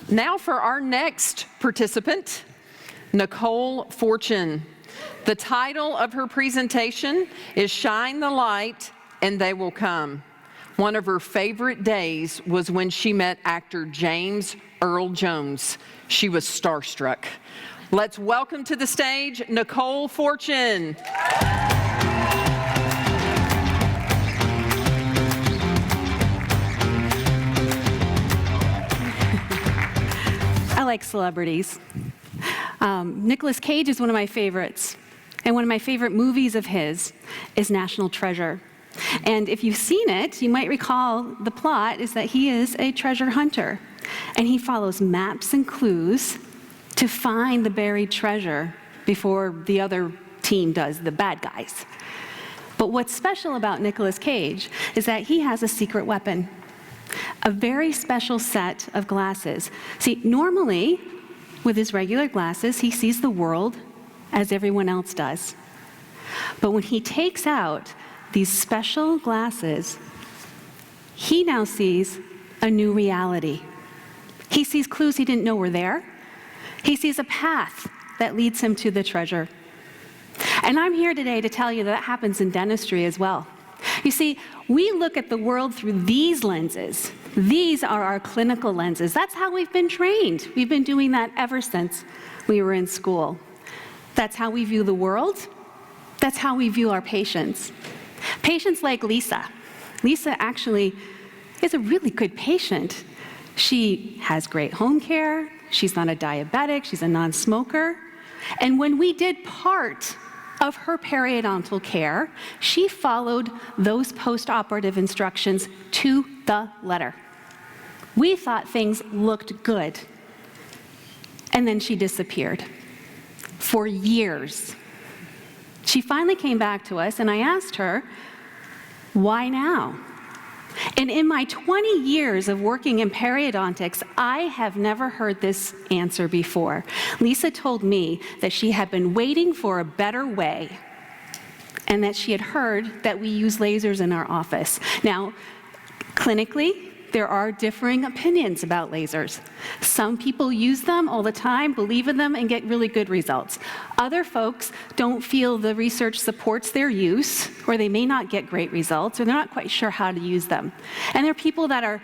Now for our next participant, Nicole Fortune. The title of her presentation is Shine the Light and They Will Come. One of her favorite days was when she met actor James Earl Jones. She was starstruck. Let's welcome to the stage Nicole Fortune. I like celebrities. Nicolas Cage is one of my favorites, and one of my favorite movies of his is National Treasure. And if you've seen it, you might recall the plot is that he is a treasure hunter, and he follows maps and clues to find the buried treasure before the other team does, the bad guys. But what's special about Nicolas Cage is that he has a secret weapon. A very special set of glasses. See, normally, with his regular glasses, he sees the world as everyone else does. But when he takes out these special glasses, he now sees a new reality. He sees clues he didn't know were there. He sees a path that leads him to the treasure. And I'm here today to tell you that happens in dentistry as well. You see, we look at the world through these lenses. These are our clinical lenses. That's how we've been trained. We've been doing that ever since we were in school. That's how we view the world. That's how we view our patients. Patients like Lisa. Lisa actually is a really good patient. She has great home care. She's not a diabetic. She's a non-smoker. And when we did part of her periodontal care, she followed those post-operative instructions to the letter. We thought things looked good. And then she disappeared for years. She finally came back to us, and I asked her, why now? And in my 20 years of working in periodontics, I have never heard this answer before. Lisa told me that she had been waiting for a better way, and that she had heard that we use lasers in our office. Now, clinically, there are differing opinions about lasers. Some people use them all the time, believe in them, and get really good results. Other folks don't feel the research supports their use, or they may not get great results, or they're not quite sure how to use them. And there are people that are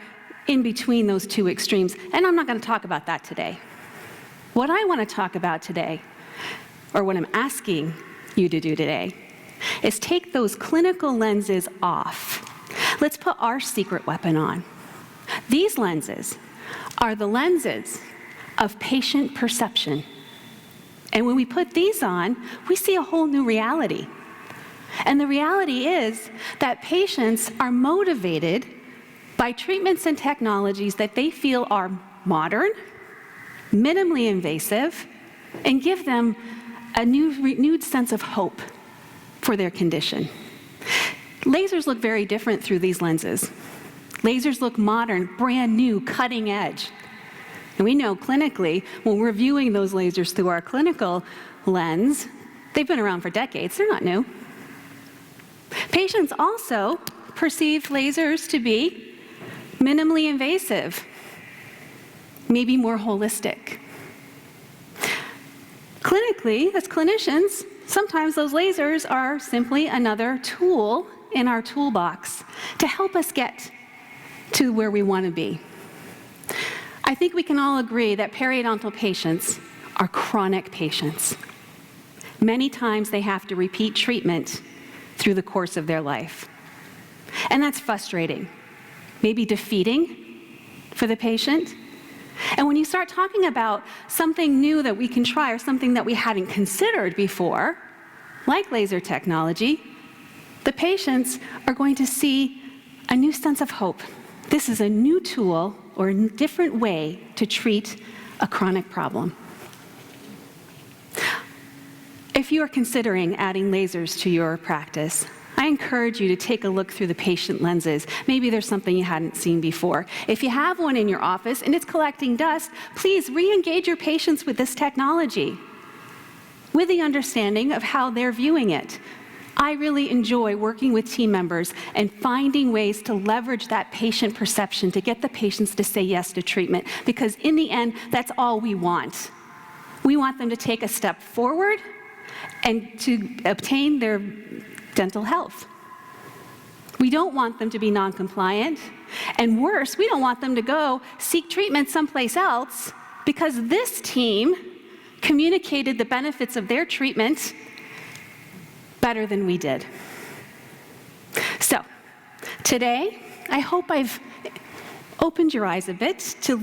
in between those two extremes, and I'm not going to talk about that today. What I want to talk about today, or what I'm asking you to do today, is take those clinical lenses off. Let's put our secret weapon on. These lenses are the lenses of patient perception. And when we put these on, we see a whole new reality. And the reality is that patients are motivated by treatments and technologies that they feel are modern, minimally invasive, and give them a renewed sense of hope for their condition. Lasers look very different through these lenses. Lasers look modern, brand new, cutting edge. And we know clinically, when we're viewing those lasers through our clinical lens, they've been around for decades, they're not new. Patients also perceive lasers to be minimally invasive, maybe more holistic. Clinically, as clinicians, sometimes those lasers are simply another tool in our toolbox to help us get to where we want to be. I think we can all agree that periodontal patients are chronic patients. Many times they have to repeat treatment through the course of their life. And that's frustrating, maybe defeating for the patient. And when you start talking about something new that we can try or something that we hadn't considered before, like laser technology, the patients are going to see a new sense of hope. This is a new tool or a different way to treat a chronic problem. If you are considering adding lasers to your practice, I encourage you to take a look through the patient lenses. Maybe there's something you hadn't seen before. If you have one in your office and it's collecting dust, please re-engage your patients with this technology, with the understanding of how they're viewing it. I really enjoy working with team members and finding ways to leverage that patient perception to get the patients to say yes to treatment, because in the end, that's all we want. We want them to take a step forward and to obtain their dental health. We don't want them to be non-compliant, and worse, we don't want them to go seek treatment someplace else because this team communicated the benefits of their treatment better than we did. So, today, I hope I've opened your eyes a bit to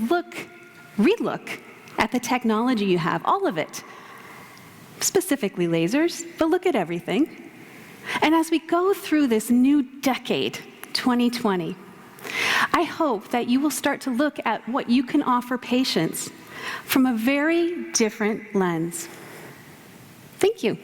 relook at the technology you have, all of it. Specifically lasers, but look at everything. And as we go through this new decade, 2020, I hope that you will start to look at what you can offer patients from a very different lens. Thank you.